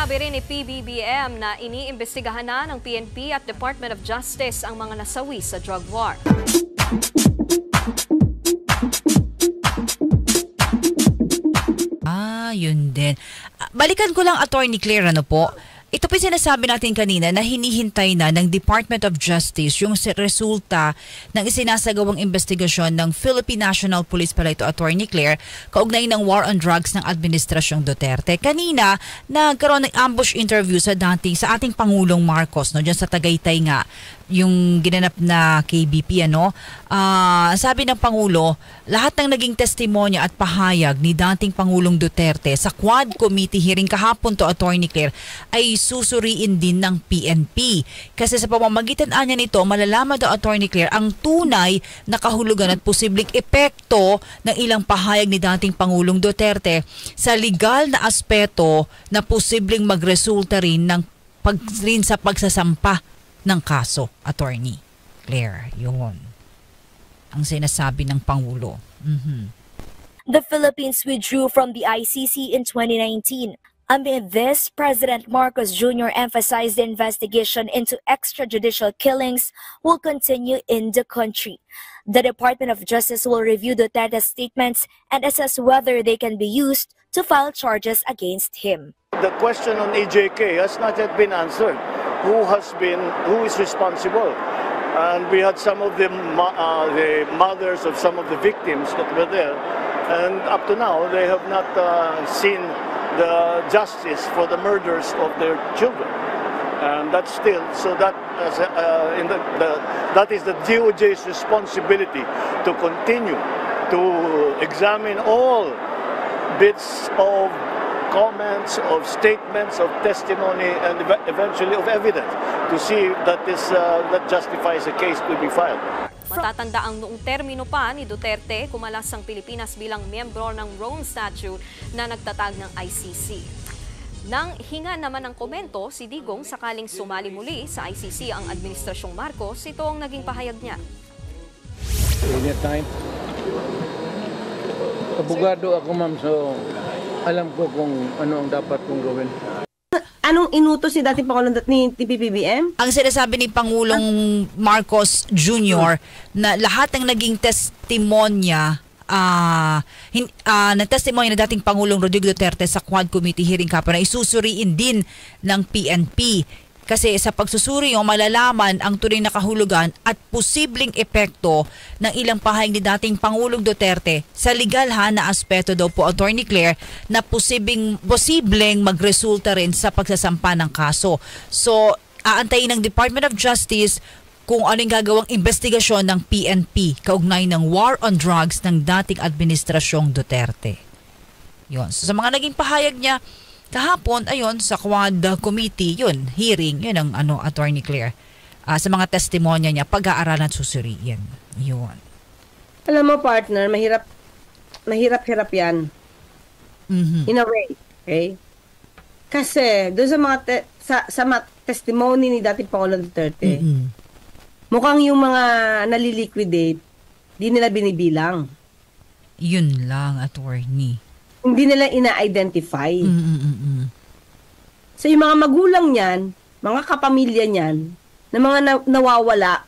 Sinabi rin ni PBBM na iniimbestigahan na ng PNP at Department of Justice ang mga nasawi sa drug war. Yun din. Balikan ko lang, Attorney Claire, ano po? Ito po sinasabi natin kanina na hinihintay na ng Department of Justice yung resulta ng isinasagawang investigasyon ng Philippine National Police pala ito, Attorney Claire, kaugnay ng war on drugs ng Administrasyong Duterte. Kanina, nagkaroon ng ambush interview sa ating Pangulong Marcos, no, dyan sa Tagaytay nga, yung ginanap na KBP, ano. Sabi ng Pangulo, lahat ng naging testimonya at pahayag ni dating Pangulong Duterte sa Quad Committee hearing kahapon to, Attorney Claire, ay susuriin din ng PNP. Kasi sa pamamagitan niya nito, malalaman daw, Attorney Claire, ang tunay na kahulugan at posibleng epekto ng ilang pahayag ni dating Pangulong Duterte sa legal na aspeto na posibleng magresulta rin sa pagsasampa ng kaso, Attorney Claire. Yun ang sinasabi ng Pangulo. The Philippines withdrew from the ICC in 2019. Amid this, President Marcos Jr. emphasized the investigation into extrajudicial killings will continue in the country. The Department of Justice will review Duterte's statements and assess whether they can be used to file charges against him. The question on EJK has not yet been answered. Who is responsible? And we had some of the mothers of some of the victims that were there, and up to now they have not seen the justice for the murders of their children. And that's still, so that that is the DOJ's responsibility to continue to examine all bits of comments, of statements, of testimony, and eventually of evidence to see that that justifies a case to be filed. Matatanda ang noong termino pa ni Duterte, kumalas ang Pilipinas bilang miyembro ng Rome Statute na nagtatag ng ICC. Nang hinga naman ng komento si Digong sakaling sumali muli sa ICC ang Administrasyong Marcos, ito ang naging pahayag niya. Anytime. Abogado ako, ma'am, so alam ko kung ano ang dapat kong gawin. Anong inutos ni dating Pangulong ni PBBM? Ang sinasabi ni Pangulong Marcos Jr. na lahat ng naging testimonya na testimonya ng dating Pangulong Rodrigo Duterte sa Quad Committee hearing kapon na isusuriin din ng PNP. Kasi sa pagsusuri yung malalaman ang tunay na kahulugan at posibleng epekto ng ilang pahayag ni dating Pangulong Duterte sa legal na aspeto daw po, Attorney Claire, na posibleng magresulta rin sa pagsasampa ng kaso. So, aantayin ng Department of Justice kung anong gagawang investigasyon ng PNP kaugnay ng war on drugs ng dating Administrasyong Duterte. Yun. So, sa mga naging pahayag niya kahapon, ayon sa Quad Committee, yun, hearing, yun ang Attorney Claire. Sa mga testimonya niya, pag-aaralan at susuriin. Yun. Alam mo, partner, mahirap-hirap yan. In a way. Okay? Kasi, doon sa mga, sa mga testimony ni dating Pangulong Duterte, mukhang yung mga naliliquidate, di nila binibilang. Yun lang, Attorney. Hindi nila ina-identify. So yung mga magulang niyan, mga kapamilya niyan, na mga nawawala,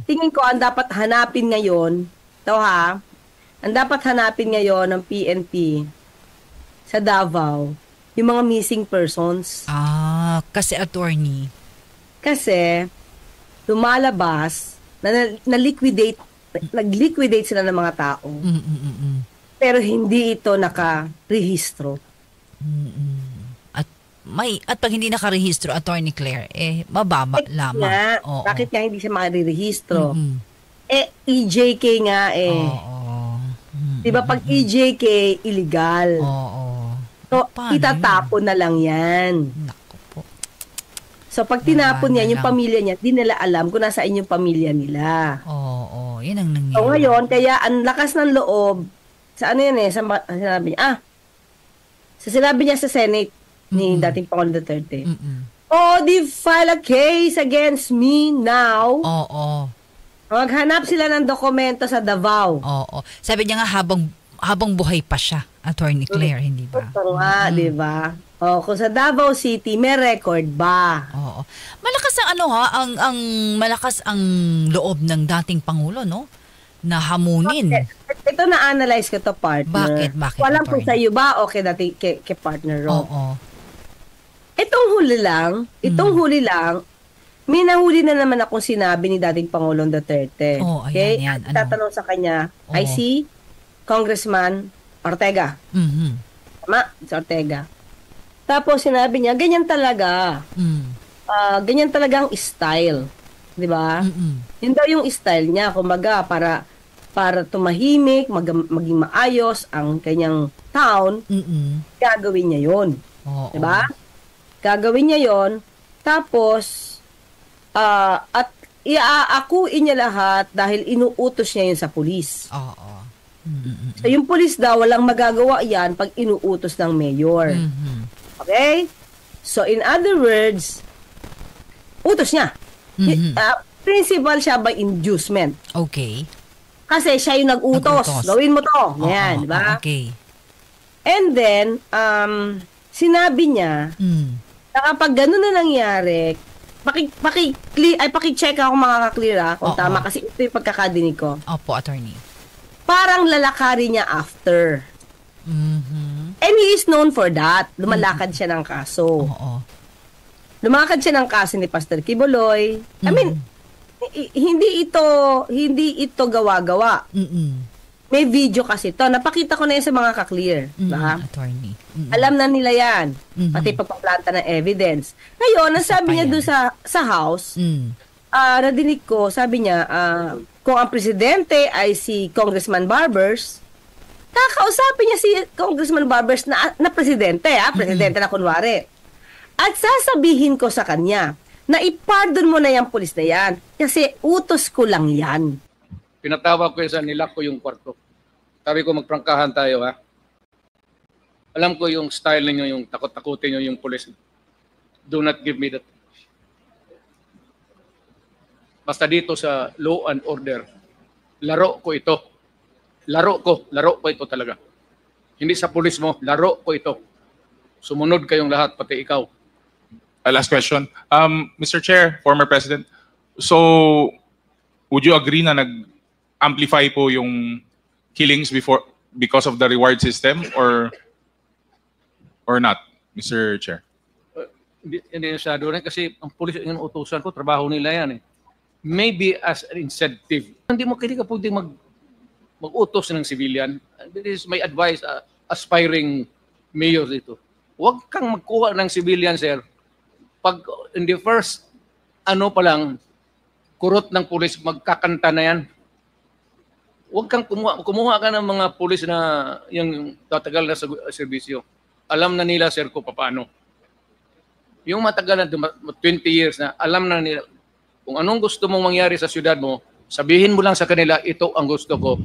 tingin ko ang dapat hanapin ngayon, ang dapat hanapin ngayon ng PNP sa Davao, yung mga missing persons. Kasi Attorney. Kasi lumalabas na nag-liquidate sila ng mga tao. Pero hindi ito nakarehistro. At pag hindi nakarehistro, Attorney Claire, mababa lamang. Bakit nga hindi siya makarehistro? EJK nga Diba pag EJK, illegal. So, itatapon na lang yan. Naku po. So, pag tinapon yan, yung pamilya niya, di nila alam kung nasaan yung pamilya nila. Yan ang nangyari. So, ngayon, kaya ang lakas ng loob, sa ano yan sinabi niya, sinabi niya sa Senate ni dating Pangulong Duterte, they file a case against me now. Maghanap sila ng dokumento sa Davao. Sabi niya nga habang buhay pa siya, Attorney Claire, hindi ba? Ito nga, di ba? O, kung sa Davao City, may record ba? Oo. Malakas ang ang malakas ang loob ng dating pangulo, no? Na hamunin. Ito na-analyze ko to, partner. Bakit? Walang kung attorney? sa'yo ba o kay partner Ro. Oo. Itong huli lang, may nahuli na naman akong sinabi ni dating Pangulong Duterte. Oh, ayan, yan. At tatanong sa kanya, Oo. I see Congressman Ortega. Mhm. Tama, si Ortega. Tapos sinabi niya, ganyan talaga. Mm. Ganyan talaga ang style. Di ba? Mm-mm. Yun daw yung style niya, kumbaga, para tumahimik, maging maayos ang kanyang town, Mm-mm. gagawin niya yun. Oo. Di ba? Gagawin niya yon, tapos, at iaakuin niya lahat dahil inuutos niya yun sa pulis. Oo. Mm-mm. So, yung pulis daw, walang magagawa yan pag inuutos ng mayor. Mhm. Okay? So, in other words, utos niya. Mhm. Principal siya by inducement. Okay. Kasi siya yung nag-utos. Nag-utos. Gawin mo to. Oo, Yan, di ba? Okay. And then, sinabi niya, na kapag gano'n na nangyari, paki-check ako mga ka-clear kung Oo. tama kasi ito yung pagkakadinig ko. Opo, attorney. Parang lalakari niya after. Mhm. And he is known for that. Lumalakad siya ng kaso. Oo. Lumakad siya ng kaso ni Pastor Kibuloy. I mean, hindi ito gawa-gawa. Mm-mm. May video kasi to. Napakita ko na yan sa mga ka-clear. Diba? Attorney. Mm-mm. Alam na nila yan. Mhm. Pati pagpaplanta ng evidence. Ngayon, ang sabi niya yan. doon sa house, Mm. nadinig ko, sabi niya, kung ang presidente ay si Congressman Barbers, kakausapin niya si Congressman Barbers na presidente, presidente na kunwari. At sasabihin ko sa kanya na ipardon mo na yung pulis na yan kasi utos ko lang yan. Pinatawag ko sa nilak ko yung kwarto. Sabi ko, magprangkahan tayo, ha? Alam ko yung style ninyo, yung takot-takutin nyo yung pulis. Do not give me that. Basta dito sa law and order, laro ko ito. Laro ko ito talaga. Hindi sa pulis mo, laro ko ito. Sumunod kayong lahat, pati ikaw. Last question. Mr. Chair, former President, so would you agree na nag-amplify po yung killings because of the reward system or not, Mr. Chair? Hindi masyado rin kasi ang pulis yung utusan ko, trabaho nila yan eh. Maybe as an incentive. Hindi ka pwedeng mag-utos ng civilian. This is my advice, aspiring mayor dito. Huwag kang magkuha ng civilian, sir. Pag in the first, pa lang, kurot ng pulis, magkakanta na yan. Huwag kang kumuha ka ng mga pulis na yung tatagal na sa serbisyo. Alam na nila, sir, kung paano. Yung matagal na 20 years na, alam na nila, kung anong gusto mong mangyari sa syudad mo, sabihin mo lang sa kanila, ito ang gusto ko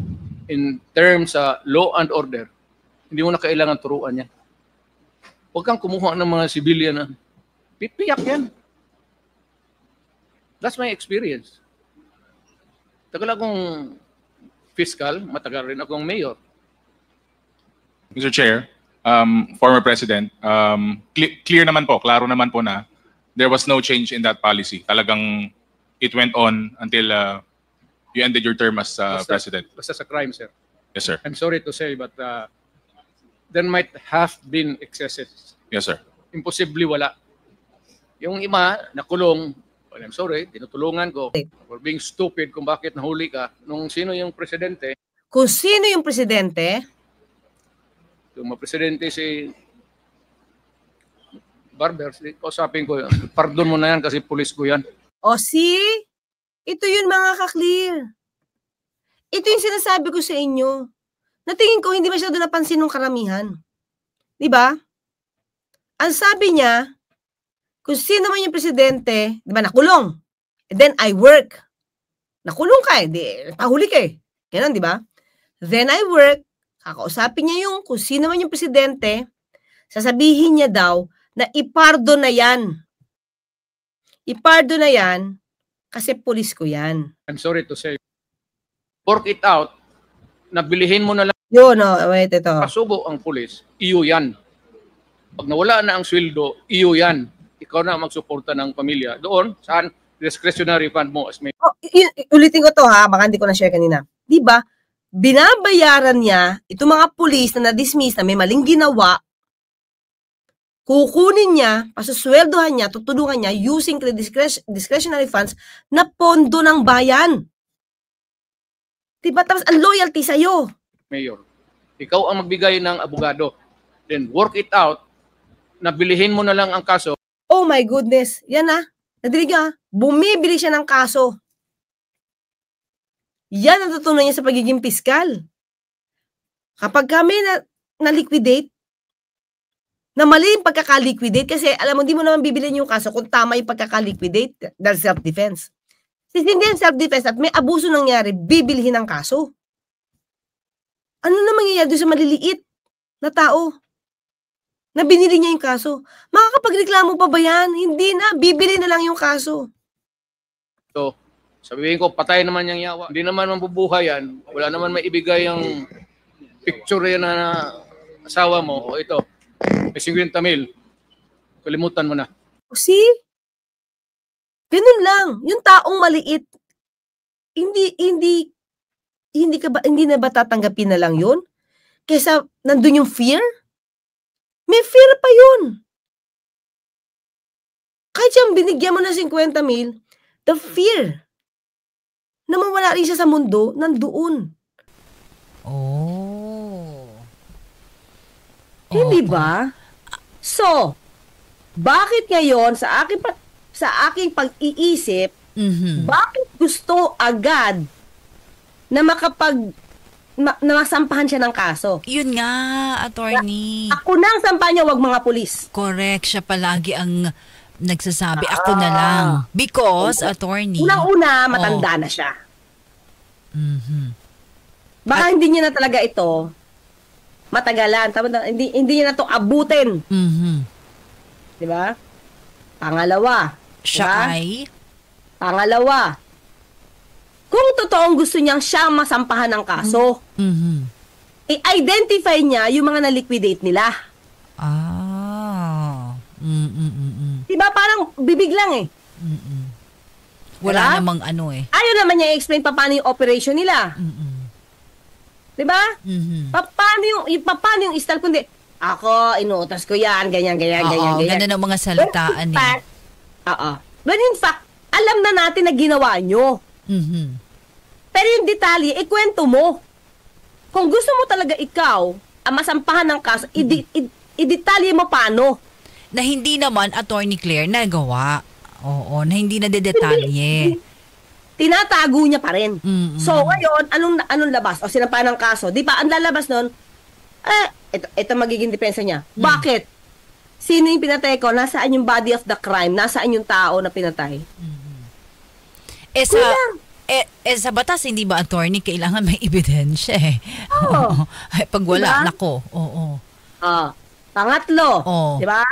in terms sa law and order. Hindi mo na kailangan turuan yan. Huwag kang kumuha ng mga civilian na pipiyak yan. That's my experience. Tagal akong fiscal, matagal rin akong mayor. Mr. Chair, former President, clear naman po, klaro naman po na there was no change in that policy. Talagang it went on until you ended your term as President. Basta sa crime, sir. Yes, sir. I'm sorry to say, but there might have been excesses. Yes, sir. Imposible wala. Yung iba, nakulong, well, I'm sorry, tinutulungan ko for being stupid kung bakit nahuli ka. Nung sino yung presidente, Kung sino yung presidente, yung mga presidente si Barbers, kausapin ko, pardon mo na yan kasi pulis ko yan. o ito yun mga ka-clear. Ito yung sinasabi ko sa inyo. Natingin ko hindi masyado napansin ng karamihan. Di ba? Ang sabi niya, kung sino man yung presidente, di ba, nakulong. And then I work. Nakulong ka eh, pahuli ka eh. Ganun, di ba? Then I work, kakausapin niya yung kung sino man yung presidente, sasabihin niya daw na ipardo na yan. Ipardo na yan kasi pulis ko yan. I'm sorry to say. Work it out, nabilihin mo na lang Yun, no, wait, ito. pasubo ang pulis, iyo yan. Pag nawala na ang sweldo, iyo yan. Ikaw na magsuporta ng pamilya. Doon, saan? Discretionary fund mo as may... Ulitin ko to ha, baka hindi ko na-share kanina. Di ba? Binabayaran niya itong mga pulis na na-dismiss na may maling ginawa, kukunin niya, pasusweldohan niya, tutulungan niya using discretionary funds na pondo ng bayan. Diba? Tapos ang loyalty sa'yo. Mayor, ikaw ang magbigay ng abogado. Then work it out, nabilihin mo na lang ang kaso. Oh my goodness. Yan na. Nadinig niya, bumibili siya ng kaso. Yan ang tutunan niya sa pagiging piskal. Kapag kami na-liquidate, na mali yung pagkaka-liquidate, kasi alam mo, hindi mo naman bibilin yung kaso kung tama yung pagkaka-liquidate dahil self-defense. Since hindi yung self-defense at may abuso nangyari, bibilhin ang kaso. Ano na mangyayari doon sa maliliit na tao na binili niya yung kaso? Makakapagreklamo pa ba yan? Hindi na, bibili na lang yung kaso. So, sabihin ko, patay naman yung yawa. Hindi naman mabubuhay yan. Wala naman may ibigay yung picture yan na asawa mo. O ito, may 50 mil. Kalimutan mo na. See? Ganun lang. Yung taong maliit, hindi na ba tatanggapin na lang yun? Kesa nandun yung fear? May fear pa yun. Kahit siyang binigyan mo ng 50 mil, the fear na mawala rin siya sa mundo, nandoon. Oh. Hindi ba? So, bakit ngayon sa aking pag-iisip, bakit gusto agad na na masampahan siya ng kaso? Yun nga, attorney. Ako na ang sampahan niya, wag mga pulis. Correct, siya palagi ang nagsasabi, ako na lang. Because, attorney... Una-una, matanda na siya. Baka hindi niya na talaga ito matagalan. Hindi niya na ito abutin. Diba? Pangalawa. Siya ay? Pangalawa. Kung totoong gusto niyang siya masampahan ng kaso, i-identify niya yung mga na-liquidate nila. Diba? Parang bibig lang eh. Wala Diba? namang ano eh. Ayaw naman niya i-explain paano yung operation nila. Diba? Paano yung style, kundi, ako, inuutos ko yan, ganyan. Ganda ng mga salitaan eh. But in fact, alam na natin na ginawa nyo. Pero yung detalye, ikwento mo. Kung gusto mo talaga ikaw, ang masampahan ng kaso, i-detalye mo paano. Na hindi naman, Attorney Claire, nagawa. Oo, na hindi na dedetalye. Tinatago niya pa rin. So, ngayon, anong labas? O sinampahan ng kaso. Di ba, ang lalabas nun, ito magiging depensa niya. Bakit? Sino yung pinatay ko? Nasaan yung body of the crime? Nasaan yung tao na pinatay? Sa batas, hindi ba, attorney, kailangan may ebidensya eh. Oo. Pag wala, Diba? nako. Oo. Pangatlo, Oo. di ba?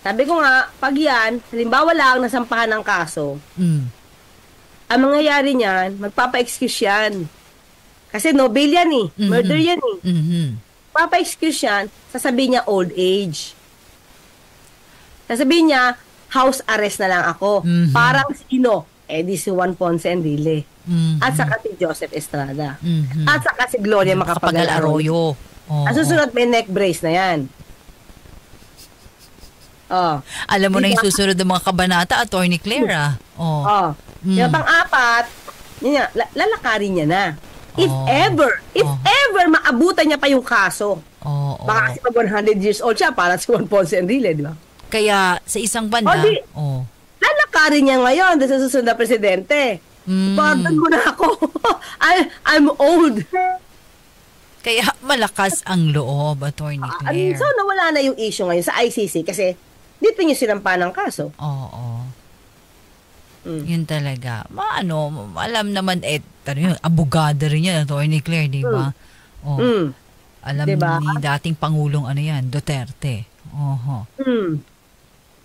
Sabi ko nga, pag yan, halimbawa lang nasampahan ng kaso, ang mangyayari niyan, magpapa-excuse yan. Kasi no bail yan eh. Murder yan eh. Papa-excuse yan, sasabihin niya old age. Sasabihin niya, house arrest na lang ako. Parang sino? Di si Juan Ponce Enrile. At saka si Joseph Estrada. At saka si Gloria Macapagal Arroyo. Ang susunod, may neck brace na yan. Alam mo na yung susunod ng mga kabanata, Attorney Claire. Yung pang-apat, lalakarin niya na. If ever maabutan niya pa yung kaso. Baka kasi pag 100 years old siya, parang si Juan Ponce Enrile, di ba? Kaya sa isang banda, lalakarin niya ngayon sa susunod na presidente. Pardon mo na ako. I'm old. Kaya malakas ang loob, Attorney Claire. So, nawala na yung issue ngayon sa ICC kasi dito niyo sinampa ng kaso. Yun talaga. Alam naman, abogado rin yan, Attorney Claire, di ba? Alam diba? ni dating Pangulong Duterte.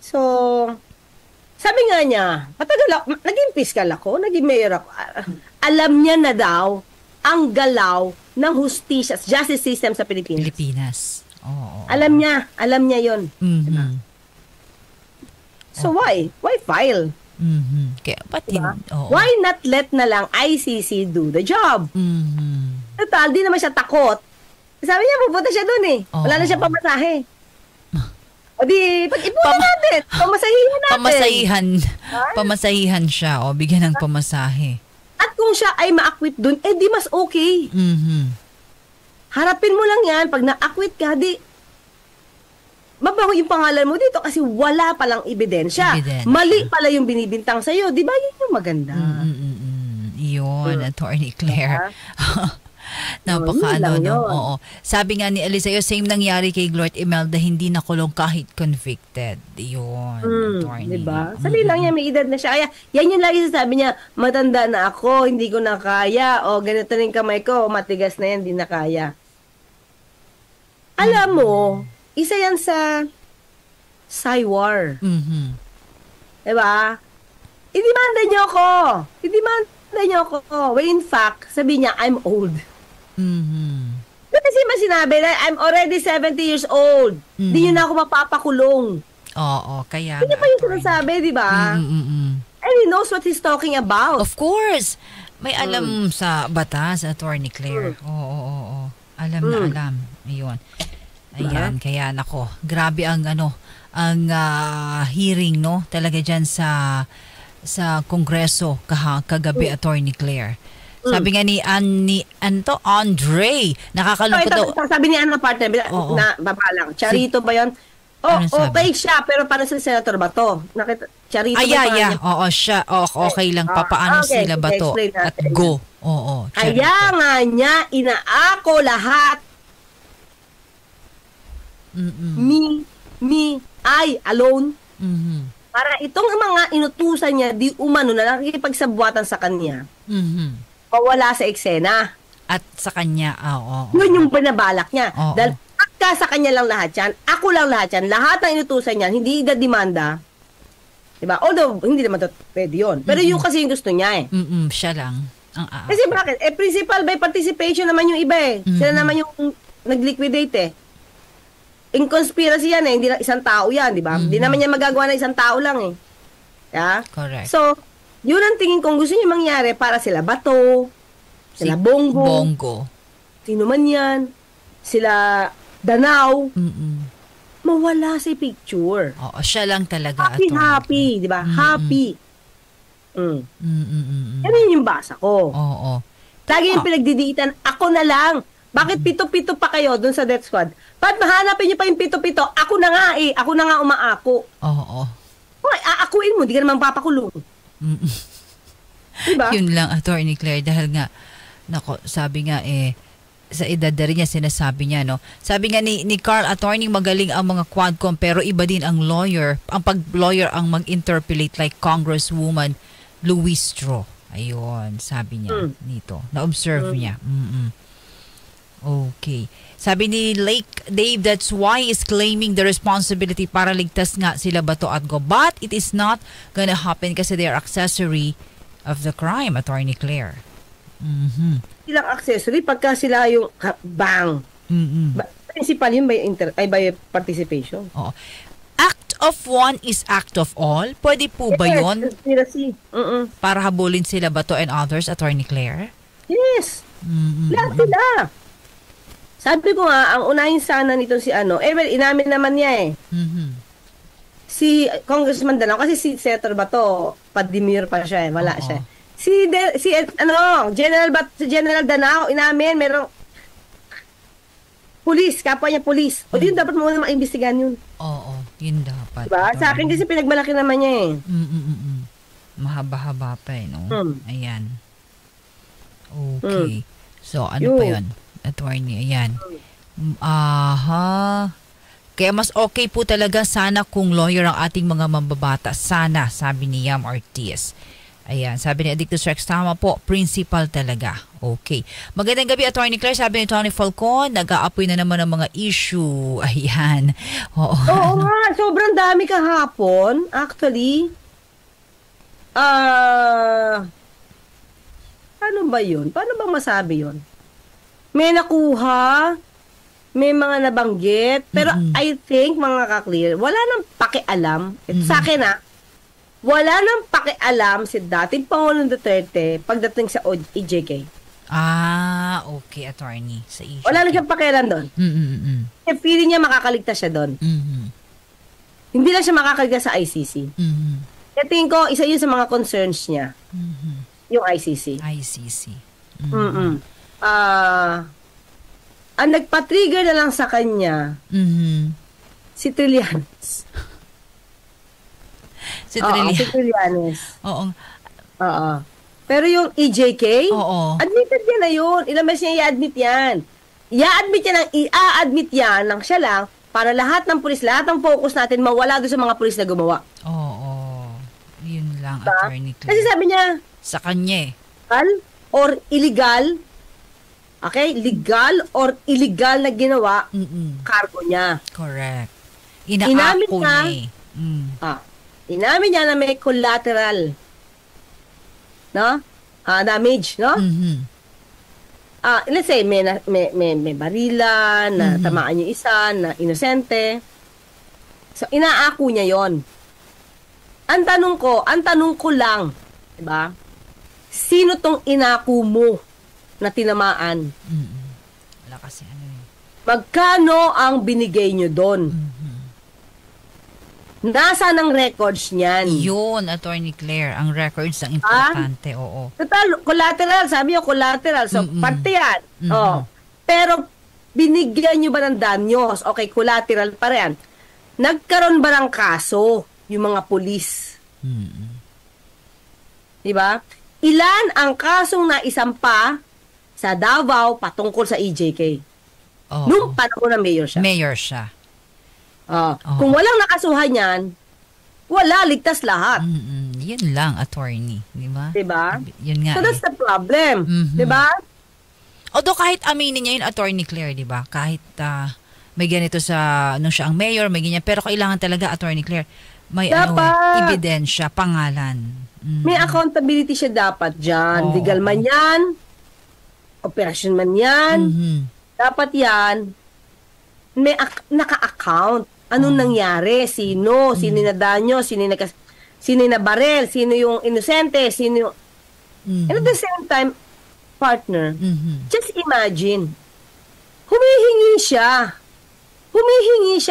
So, sabi nga niya, naging fiscal ako, naging mayor ako. Alam niya na daw ang galaw ng justice system sa Pilipinas. Oo. Alam niya yon. Mhm. So why? Why file? Mhm. Kaya pati, Diba? oo. Why not let na lang ICC do the job? Mhm. Total, di naman siya takot. Sabi niya, pupunta siya dun eh. Wala na siya pamasahe. O di, pag-ipunan natin. Pamasahihan natin. Pamasahihan siya, o bigyan ng pamasahe. At kung siya ay ma-acquit dun, di mas okay. Mhm. Harapin mo lang yan. Pag na-acquit ka, di, mabaho yung pangalan mo dito kasi wala palang ebidensya. Mali pala yung binibintang sa'yo. Di ba yun yung maganda? Yun, Attorney Claire. Yun lang yun. Oo. Sabi nga ni Eliseo, same nangyari kay Gloria Imelda, hindi nakulong kahit convicted. Yun, Attorney. Diba? Sabi lang niya, may edad na siya. Kaya, yan yung lagi sasabi niya, matanda na ako, hindi ko na kaya, o ganito rin kamay ko, matigas na yan, hindi na kaya. Alam mo, isa yan sa Cywar. Mhm. Diba? Idemanda niyo ako. Idemanda niyo ako. When in fact, sabi niya, I'm old. Mhm. Kasi sinabi na, I'm already 70 years old. Hindi niyo na ako mapapakulong. Oo, kaya Hindi pa yung sinasabi, di ba? And he knows what he's talking about. Of course. May alam sa batas, Attorney Claire. Oo. Alam na alam. Ayun. Ayan, kaya nako. Grabe ang hearing, no? Talaga dyan sa Kongreso kagabi, Attorney Claire. Sabi nga ni Andre, nakakalungkot daw. Sabi ni Anna partner, na babalang, Charito ba yun? Okay siya, pero para sa Senator Bato. Charito ba yeah. Oo, siya. Okay lang. Papaano sila Bato? At go. Oo. Kaya nga niya, inaako lahat. Me, I, alone. Para itong mga inutusan niya, di umano na nakikipagsabuatan sa kanya. Mawala sa eksena. At sa kanya, Yun yung binabalak niya. Dahil pagka sa kanya lang lahat yan, ako lang lahat yan, lahat ng inutusan niya, hindi idademanda. Diba? Although, hindi naman pwede yun. Pero yung kasi yung gusto niya eh. Siya lang. Kasi bakit? Principal by participation naman yung iba eh. Sila naman yung nag-liquidate eh. In conspiracy yan eh, hindi lang isang tao yan, di ba? Hindi naman niya magagawa na isang tao lang eh. Yeah? Correct. So, yun ang tingin kong gusto niya mangyari para sila Bato, sila Bongo, sino man yan, sila Danao, mawala sa picture. Oo, siya lang talaga. Happy, di ba? Happy. Yan yung basa ko. Oo. Lagi yung pinagdidiitan, ako na lang. Bakit pito-pito pa kayo dun sa death squad? Ba't mahanapin niyo pa yung pito-pito? Ako na nga eh. Ako na nga umaako. Oo. Okay, aakuin mo. Di ka naman papakulong. Diba? Yun lang, Attorney Claire. Dahil nga, sabi nga sa edad na rin niya, sinasabi niya, no? Sabi nga ni Carl, Attorney, magaling ang mga quadcom, pero iba din ang lawyer. Ang pag-lawyer ang mag-interpolate like Congresswoman Louise Stro. Ayun, sabi niya nito. Na-observe niya. Okay. Sabi ni Lake Dave, that's why he's claiming the responsibility para ligtas nga sila Bato at Go. But it is not gonna happen kasi they are accessory of the crime, Attorney Claire. Silang accessory pagka sila yung bang. Principal yun by participation. Oo. Act of one is act of all. Pwede po ba yun? Conspiracy. Para habulin sila Bato and others, Attorney Claire? Yes. Lahat sila. Sabi ko nga, ang unahin sana nito si well, inamin naman niya eh. Si Congressman Danao, kasi si Senator Bato, pa-demure pa siya eh, wala siya. Si General Danao, inamin, merong pulis, kapwa niya pulis. O yun, dapat mo na maimbestigahan yun. Oo, yun dapat. Diba? Sa akin kasi pinagmalaki naman niya eh. Mahaba-haba pa eh, no? Ayan. Okay. So, ano pa yun? Attorney, ayan. Kaya mas okay po talaga sana kung lawyer ang ating mga mambabata. Sana, sabi ni Yam Ortiz. Ayan, sabi ni Addictus Rex, tama po, principal talaga. Okay. Magandang gabi, Attorney Claire. Sabi ni Tony Falcon, nag-aapoy na naman ang mga issue. Ayan. Oo nga, sobrang dami kahapon. Actually, paano ba yun? Paano ba masabi yun? May nakuha may mga nabanggit, pero I think, mga ka-clear, wala nang pakialam. Ito sa akin wala nang pakialam si dating Pangulong Duterte pagdating sa EJK. Okay, attorney. Sa issue. Wala na siyang pakialam doon. Feeling niya makakaligtas siya doon. Hindi lang siya makakaligtas sa ICC. Kaya tingin ko, isa yun sa mga concerns niya. Yung ICC. Ang nagpa-trigger na lang sa kanya, si Trillanes. Si Trillanes. Oo. Pero yung EJK, admitted niya na yun. Ilang beses niya i-admit yan. I-admit yan ng siya lang para lahat ng pulis, lahat ng focus natin mawala doon sa mga pulis na gumawa. Yun lang, attorney. Kasi sabi niya, sa kanya legal or illegal, okay? Legal or illegal na ginawa, cargo niya. Correct. Inaako niya Inamin niya na may collateral, no? Damage, no? Let's say, may barilan, na tamaan yung isa, na inosente. So, inaako niya yon. Ang tanong ko lang, diba? Sino tong inako mo na tinamaan? Wala kasi Magkano ang binigay nyo doon? Nasa ng records niyan? Yun, Attorney Claire, ang records ang importante, oo. Total, collateral, sabi niyo collateral, so parte yan. Pero binigyan nyo ba ng danyos? Okay, collateral pa rin. Nagkaroon ba ng kaso yung mga pulis? Diba? Ilan ang kasong naisampa sa Davao patungkol sa EJK? Nung panahon na mayor siya. Kung walang nakasuhan yan, wala, ligtas lahat. Yan lang, attorney. Diba? Yun nga. So that's the problem. Diba? Although kahit aminin niya yun, Attorney Claire, diba? Kahit may ganito sa, nung siya ang mayor, may ganyan. Pero kailangan talaga, Attorney Claire, may ebidensya, pangalan. May accountability siya dapat dyan. Legal man yan, operasyon man yan, dapat yan, may naka-account. Anong nangyari? Sino? Sino na danyo? Sino na barel? Sino yung inosente? Sino yung... And at the same time, partner, just imagine, humihingi siya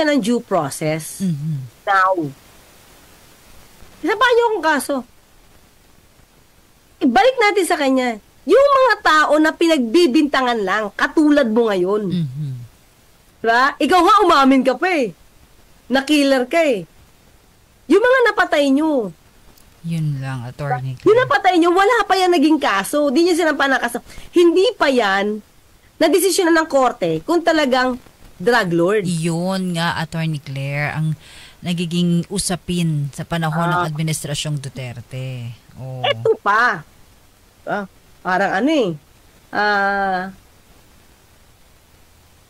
ng due process. Now, isapahan niyo akong kaso. Ibalik natin sa kanya, yung mga tao na pinagbibintangan lang, katulad mo ngayon. Diba? Ikaw nga umamin ka pa na killer ka Yung mga napatay nyo. Yun lang, attorney. Yung napatay nyo, wala pa yan naging kaso. Di nyo sinampa na kaso. Hindi pa yan na-desisyonan ng korte kung talagang drug lord. Yun nga, Attorney Claire, ang nagiging usapin sa panahon ng Administrasyong Duterte. Ito pa. Parang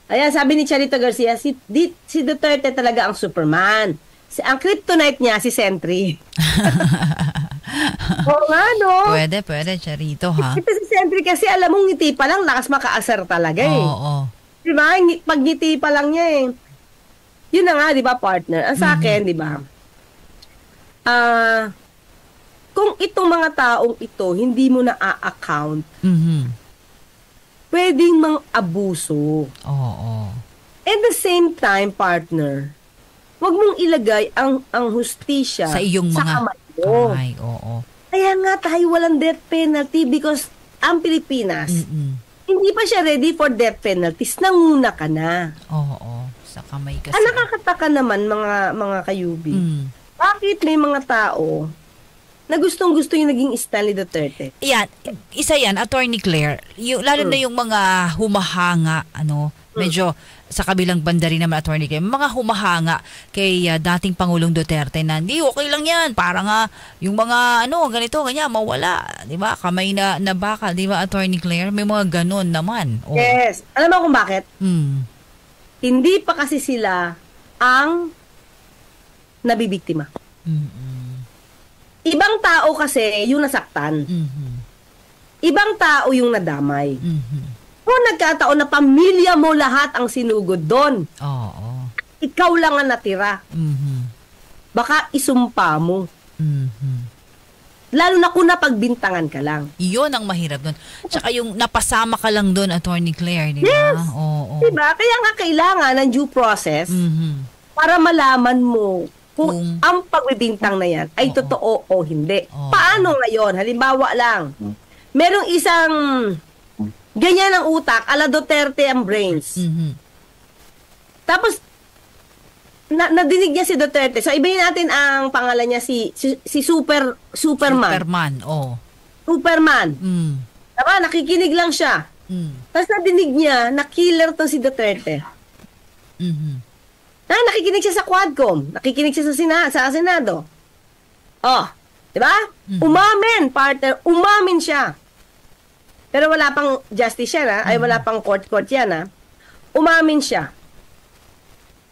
ayan, sabi ni Charito Garcia, si Duterte talaga ang Superman. Ang kryptonite niya, si Sentry. Oo nga, no? Pwede, Charito, ha? Ito si Sentry kasi alam mong ngiti pa lang, lakas makaasar talaga Oo. Diba? Pag ngiti pa lang niya Yun na nga, diba, partner? Ang sa akin, diba? Kung itong mga taong ito, hindi mo na a-account, pwedeng mang-abuso. At the same time, partner, wag mong ilagay ang hustisya sa iyong mga kamay mo. Kaya nga tayo walang death penalty because ang Pilipinas, hindi pa siya ready for death penalties. Nanguna ka na. Sa kamay kasi. Nakakataka naman mga kayubi. Bakit may mga tao na gustong-gusto yung naging Stanley Duterte? Yan, isa yan, Attorney Claire. Lalo na yung mga humahanga, medyo sa kabilang banda rin naman, Attorney Claire, mga humahanga kay dating Pangulong Duterte na hindi, okay lang yan. Para nga, yung mga, ganito, ganyan, mawala. Di ba? Kamay na bakal. Di ba, Attorney Claire? May mga ganon naman. Yes. Alam mo kung bakit? Hindi pa kasi sila ang nabibiktima. Ibang tao kasi yung nasaktan. Ibang tao yung nadamay. Kung nagkataon na pamilya mo lahat ang sinugod doon, Oo. ikaw lang ang natira. Baka isumpa mo. Lalo na kung napagbintangan ka lang. Iyon ang mahirap doon. Tsaka yung napasama ka lang doon, Attorney Claire, di ba? Yes. Oo. Diba? Kaya nga kailangan ng due process para malaman mo kung ang pagbibintang na yan ay totoo o hindi. Paano ngayon? Halimbawa lang, merong isang ganyan ang utak, ala Duterte ang brains. Tapos, nadinig niya si Duterte. So, ibahin natin ang pangalan niya si Superman. Superman, oo. Superman. Diba? Nakikinig lang siya. Tapos nadinig niya na killer to si Duterte. Nakikinig siya sa Quadcom. Nakikinig siya sa Senado. Oh, di ba? Umamin, partner. Umamin siya. Pero wala pang justice yan, ha? Ay, wala pang court yan, ha? Umamin siya.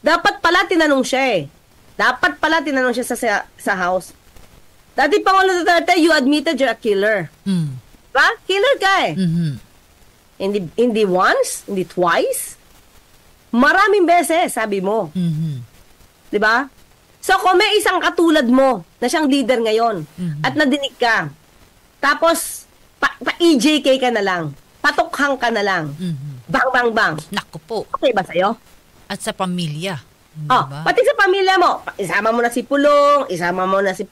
Dapat pala tinanong siya, eh. Dapat pala tinanong siya sa House. Dati Pangulo Duterte, you admitted you're a killer. Diba? Killer ka, eh. Hindi once, hindi twice. Maraming beses, sabi mo. Diba? So, kung may isang katulad mo na siyang leader ngayon at nadinig ka, tapos pa-EJK ka na lang, patukhang ka na lang, bang, bang, bang. Naku po. Okay ba sa'yo? At sa pamilya. Oh, Diba? pati sa pamilya mo, isama mo na si Pulong, isama mo na si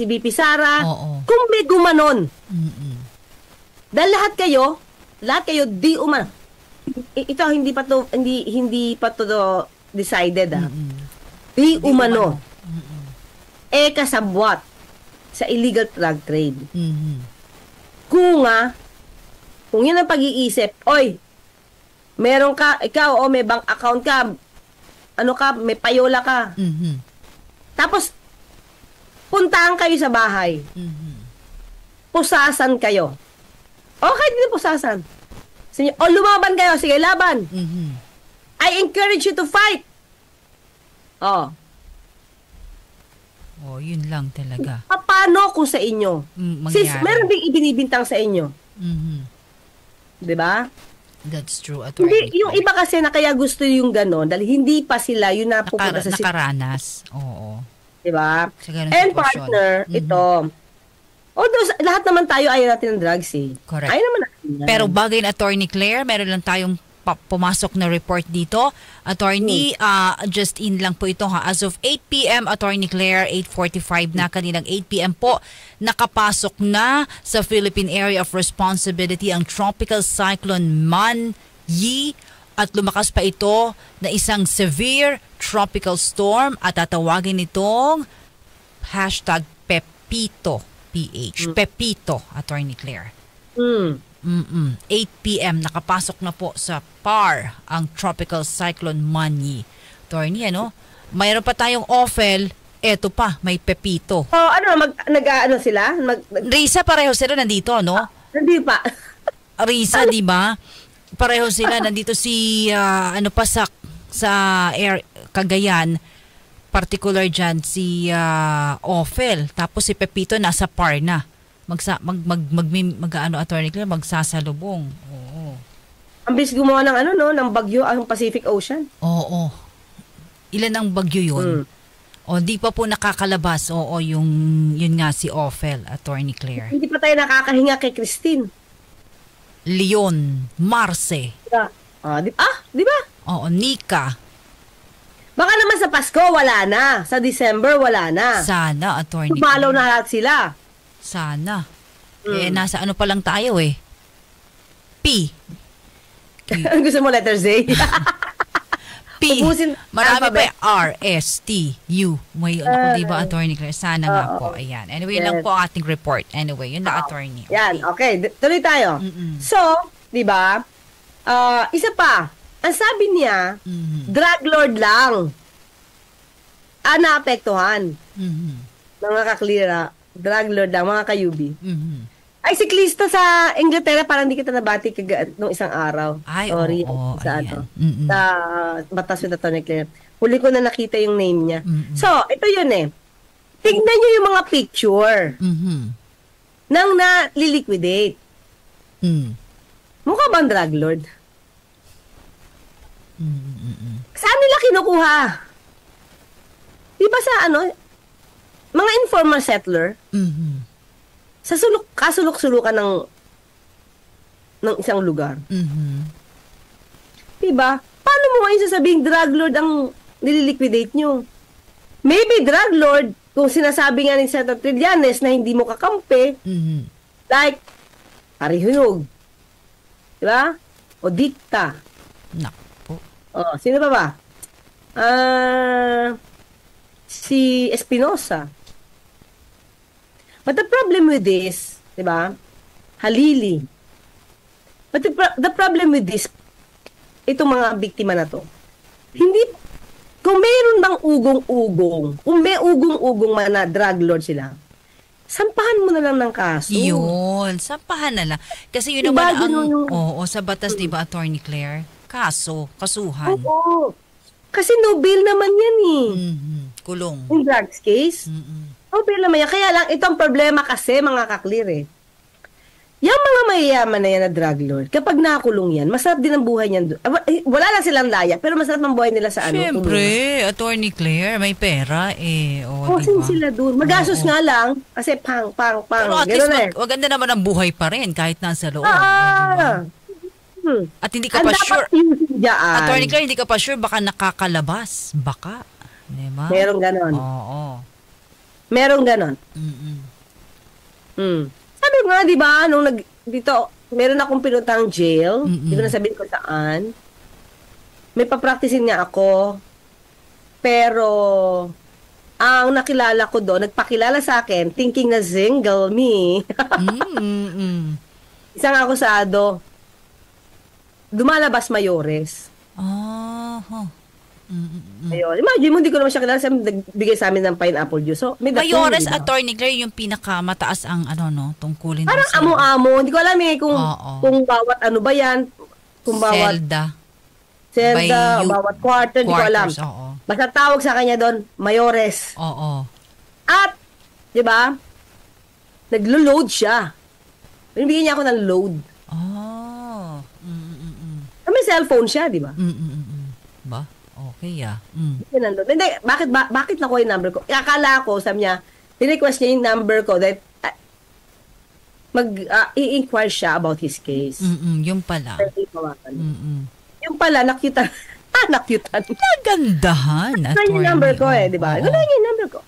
BP Sara. Oo. Kung may gumanon. Dahil lahat kayo di umano. Ito hindi pa to decided, ah. Di umano. Kasabwat sa illegal drug trade. Kung yun ang pag-iisip, oy, meron ka, ikaw, may bank account ka, may payola ka. Tapos, puntahan kayo sa bahay. Pusasan kayo. Okay, din pusasan. Lumaban kayo, sige, laban. I encourage you to fight. Yun lang talaga. Paano kung sa inyo? Since meron ding ibinibintang sa inyo. Diba? That's true. Hindi, yung iba kasi na kaya gusto yung gano'n dahil hindi pa sila yung napupunta sa nakaranas. Oo. Diba? Sitwasyon. And partner, ito, although lahat naman tayo ayaw natin ng drugs, eh. Correct. Ayaw naman natin yan. Pero bagay na Attorney Claire, meron lang tayong pumasok na report dito. Attorney, just in lang po ito, ha. As of 8 p.m., Attorney Claire, 8:45 na, kaninang 8 p.m. po, nakapasok na sa Philippine Area of Responsibility ang Tropical Cyclone Man-yi at lumakas pa ito na isang severe tropical storm at tatawagin itong #Pepito, PH. Pepito, Attorney Claire. 8 p.m. nakapasok na po sa PAR ang Tropical Cyclone Man-yi. Attorney, mayroon pa tayong Ophel, eto pa, may Pepito. Nag-ano sila? Risa, pareho sila nandito, no? Hindi pa. Risa, di ba? Pareho sila nandito si sa Cagayan, particular dyan si Ophel, tapos si Pepito nasa PAR na. Attorney Claire, magsasalubong. Oo. Ang bilis gumawa ng ng bagyo ang Pacific Ocean. Oo. Ilan ang bagyo yun? Di pa po nakakalabas. Oo, yun nga si Ophel, Attorney Claire. Hindi pa tayo nakakahinga kay Christine. Leon, Marce. Di ba? Oo, Nika. Baka naman sa Pasko, wala na. Sa December, wala na. Sana, Attorney Tumalaw Claire. na lahat sila. Sana. Nasa pa lang tayo, eh. P. Gusto mo letter Z? P. Ubusin Marami alphabet. pa. R, S, T, U. May di ba, Attorney Claire? Sana nga po. Ayan. Anyway, yun lang po ang ating report. Anyway, yun na, Attorney. Okay. Yan, okay. Tuloy tayo. So, di ba, isa pa, ang sabi niya, drug lord lang naapektuhan. Mga kaklira, drug lord lang, mga kayubi. Ay, siklista sa Inglaterra, parang hindi kita nabati nung isang araw. Ay, sorry. oo, Sa ayan. sa Batas with Attorney Claire. Huli ko na nakita yung name niya. So, ito yun eh. Tignan nyo yung mga picture nang na-liquidate. Mm. Mukha bang drug lord? Saan nila kinukuha? Di ba sa mga informal settler, sa kasulok-sulukan ng isang lugar. Di ba? Paano mo ngayon sasabing drug lord ang nililiquidate nyo? Maybe drug lord, kung sinasabi nga ni Senator Trillanes na hindi mo kakampi, like, Parihunog. Di ba? O Dikta. Naku. Oh, sino pa ba? Si Espinosa. But the problem with this, di ba? Halili. But the problem with this, itong mga biktima na to, hindi, kung mayroon bang ugong-ugong, kung may ugong-ugong na drug lord sila, sampahan mo na lang ng kaso. Yun, sampahan na lang. Kasi yun Diba, naman ang, yun sa batas, di ba, Attorney Claire? Kasuhan. Oo. Kasi no bail naman yan eh. Kulong. In drugs case. No bail naman yan. Kaya lang, itong problema kasi, mga kaklir eh. Yung mga mayayaman na yan na drug lord, kapag nakulong yan, masarap din ang buhay niyan. Wala lang silang laya, pero masarap ang buhay nila sa Siyempre, Attorney Claire, may pera eh. Diba? Sila dun. Magastos nga lang, kasi pang. Pero at least, maganda naman ang buhay pa rin, kahit nasa loob. Diba? At hindi ka pa sure. Attorney Claire, hindi ka pa sure, baka nakakalabas. Baka. Diba? Merong ganon. Oo. Merong ganon. Sabi ko nga, di ba, nung dito, meron akong pinuntang jail. Di ko nasabihin ko saan. May papracticein nga ako. Pero, ang nakilala ko doon, nagpakilala sa akin, thinking na single me. Isang akusado, lumalabas mayores. Ayun. Imagine mo, hindi ko naman siya kilala. Nagbigay sa amin ng pineapple juice. So, mayores, diba? Attorney Claire, yung pinakamataas ang tungkulin. Parang amo-amo. Hindi ko alam kung bawat ano ba yan. Kung bawat Selda, bawat quarter, hindi ko alam. Basta tawag sa kanya doon, mayores. At, di ba, naglo-load siya. Binibigyan niya ako ng load. May cellphone siya, di ba? Ba? Okay, Hindi, bakit nakuha yung number ko? Akala ko, sabi niya, request niya yung number ko that i-inquire siya about his case. Yung pala. Yung pala, nakyutan. Nakyutan. Nagandahan, Attorney. Yung number ko di ba? Wala yung number ko.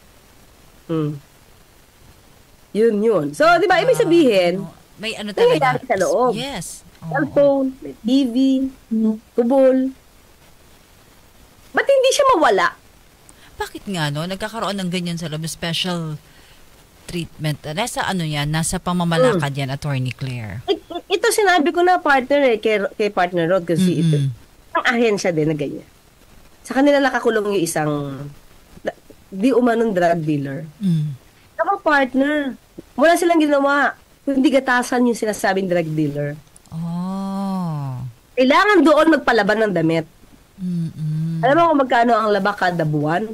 Yun. So, di ba, ibig sabihin, may ano talaga. May sa loob. Yes. Cellphone, may TV, kubol. Ba't hindi siya mawala? Bakit nga, nagkakaroon ng ganyan sa loob, special treatment. Nasa nasa pamamalakad yan, Attorney Claire. Ito sinabi ko na partner kay partner Rod kasi ito. Ang ahensya din na ganyan. Sa kanila nakakulong yung isang di umanong drug dealer. Kapag partner, wala silang ginawa. Hindi gatasan yung sinasabing drug dealer. Kailangan doon magpalaban ng damit. Alam mo kung magkano ang laba kada buwan?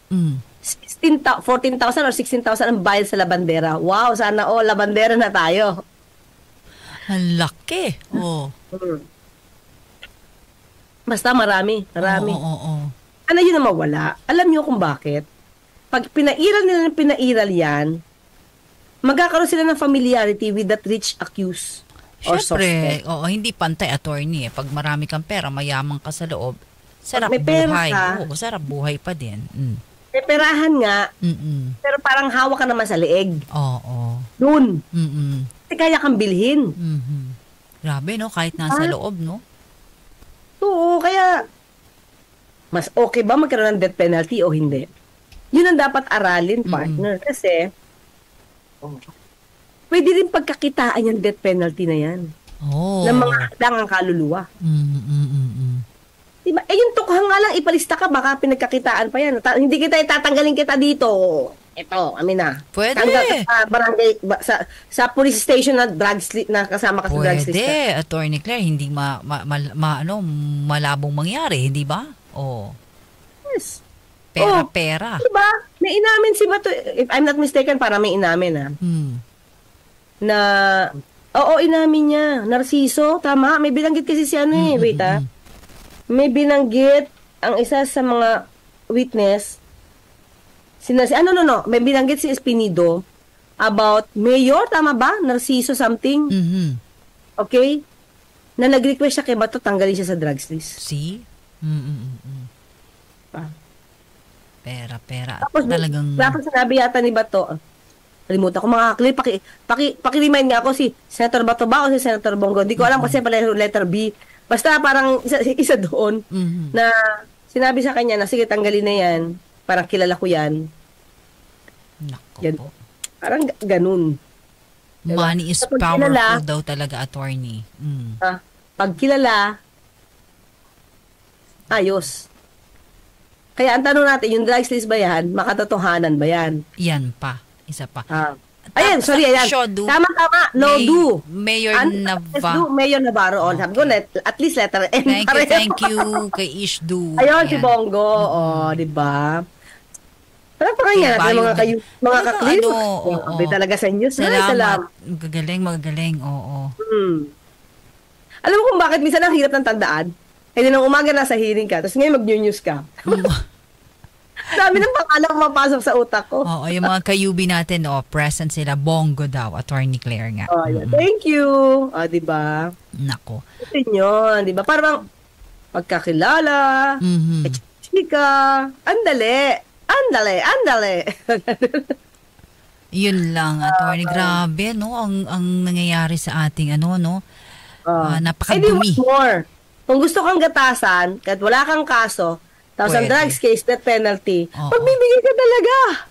14,000 or 16,000 ang bayad sa labandera. Wow, sana labandera na tayo. Ang laki. Basta marami. Ano yun na mawala? Alam niyo kung bakit? Pag pinairal yan, magkakaroon sila ng familiarity with that rich accused or suspect. Hindi pantay, attorney. Pag marami kang pera, mayaman ka sa loob, sarap may buhay. Ka, sarap buhay pa din. May perahan nga, pero parang hawak ka naman sa leeg. Doon. Kasi kaya kang bilhin. Grabe, kahit nasa loob, Oo, kaya mas okay ba magkaroon ng death penalty o hindi? Yun ang dapat aralin, partner. Kasi pwede rin pagkakitaan yung death penalty na yan. Ng mga hadang ang kaluluwa. Diba? Yung tukhang nga lang, ipalista ka, baka pinagkakitaan pa yan. Hindi kita itatanggalin kita dito. Ito, amin na. Pwede. Tanggal ka sa barangay, sa police station na drugs na kasama ka sa drugs list. Pwede, Attorney Claire, hindi malabong mangyari, hindi ba? Yes. Pera. Diba? May inamin si Bato, if I'm not mistaken, para may inamin na Oo, inamin niya. Narciso, tama. May binanggit kasi si ano eh. Wait May binanggit ang isa sa mga witness. May binanggit si Espinido about Mayor, tama ba? Narciso something. Okay? Na nag-request siya kay Bato, tanggalin siya sa drugs list. See? Pera. Tapos, Talagang... Tapos sinabi yata ni Bato, kalimutan ko mga kakli, paki-remind nga ako si Senator Bato ba o si Senator Bongo. Hindi ko alam kasi pala yung letter B. Basta parang isa doon na sinabi sa kanya na sige, tanggalin na yan. Parang kilala ko yan. Nako Yan. po. Parang ganun. Money is Kapag powerful kilala, daw talaga, attorney. Pag kilala, ayos. Kaya ang tanong natin, yung drugs list ba yan? Makatotohanan ba yan? Yan pa. Isa pa. Ayan, sorry, ayan. Shodu. Tama. No, do. Mayor Mayor Navarro. Okay. Sabi ko, at least letter N. Thank you kay Ishdu. Ayun, si Bongo. di ba? Parang nga natin mga kaklip. Sabi talaga sa inyo. Salamat. Magaling. Oo. Alam mo kung bakit minsan ang hirap ng tandaan? Eh, nung umaga nasa hearing ka, tapos ngayon mag-news ka. Dami ng pangalan mapasok sa utak ko. Oo, yung mga kayubi natin, present sila. Bongo daw, Attorney Claire nga. Thank you. Di ba? Nako. Ito yun, di ba? Parang pagkakilala, chika, andale. Yun lang, Attorney. Grabe, no? Ang nangyayari sa ating, napakadumi. More. Kung gusto kang gatasan, kahit wala kang kaso, tapos ang drugs case, death penalty, magbibigay ka talaga.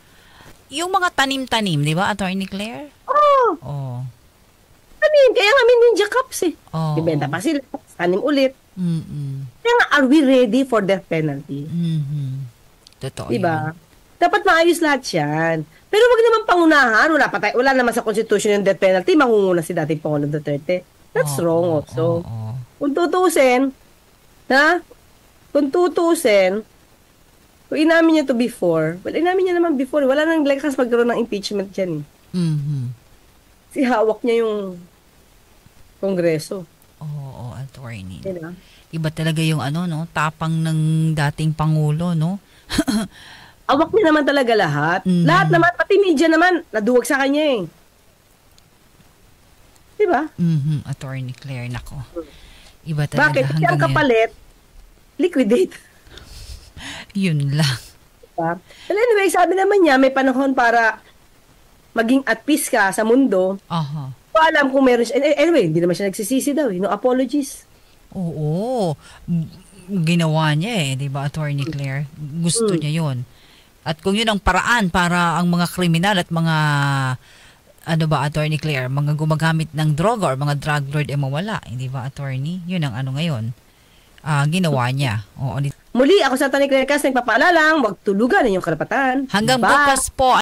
Yung mga tanim-tanim, di ba, Attorney Claire? Oo. Tanim, kaya nga may ninja cups eh. Ibenta pa sila, tanim ulit. Kaya nga, are we ready for death penalty? Totoo diba? Dapat maayos lahat yan. Pero wag naman pangunahan. Wala naman sa Constitution yung death penalty. Mangunguna si dating Pangulong Duterte. That's wrong also. Kung tutusin, kung inamin niya to before, inamin niya naman before. Wala nang lakas magkaroon ng impeachment dyan. Si hawak niya yung Kongreso. Oo, Attorney. Diba? Iba talaga yung tapang ng dating Pangulo, no? Hawak niya naman talaga lahat. Lahat naman, pati media naman, naduwag sa kanya eh. Diba? Attorney Claire, nako. Iba talaga. Bakit? Kasi ang kapalit, liquidate. Yun lang. Diba? Well, anyway, sabi naman niya, may panahon para maging at peace ka sa mundo. So, alam kung meron siya. Anyway, hindi naman siya nagsisisi daw. No apologies. Oo. Ginawa niya di ba, Attorney Claire? Gusto niya yun. At kung yun ang paraan para ang mga kriminal at mga Attorney Claire, mga gumagamit ng droga or mga drug lord mawala, hindi ba, Attorney? Yun ang ngayon. Ginawa niya. Oo. Muli, ako sa Attorney Claire Cas, nagpapaalala lang, huwag tulugan ang inyong karapatan. Hanggang bukas po.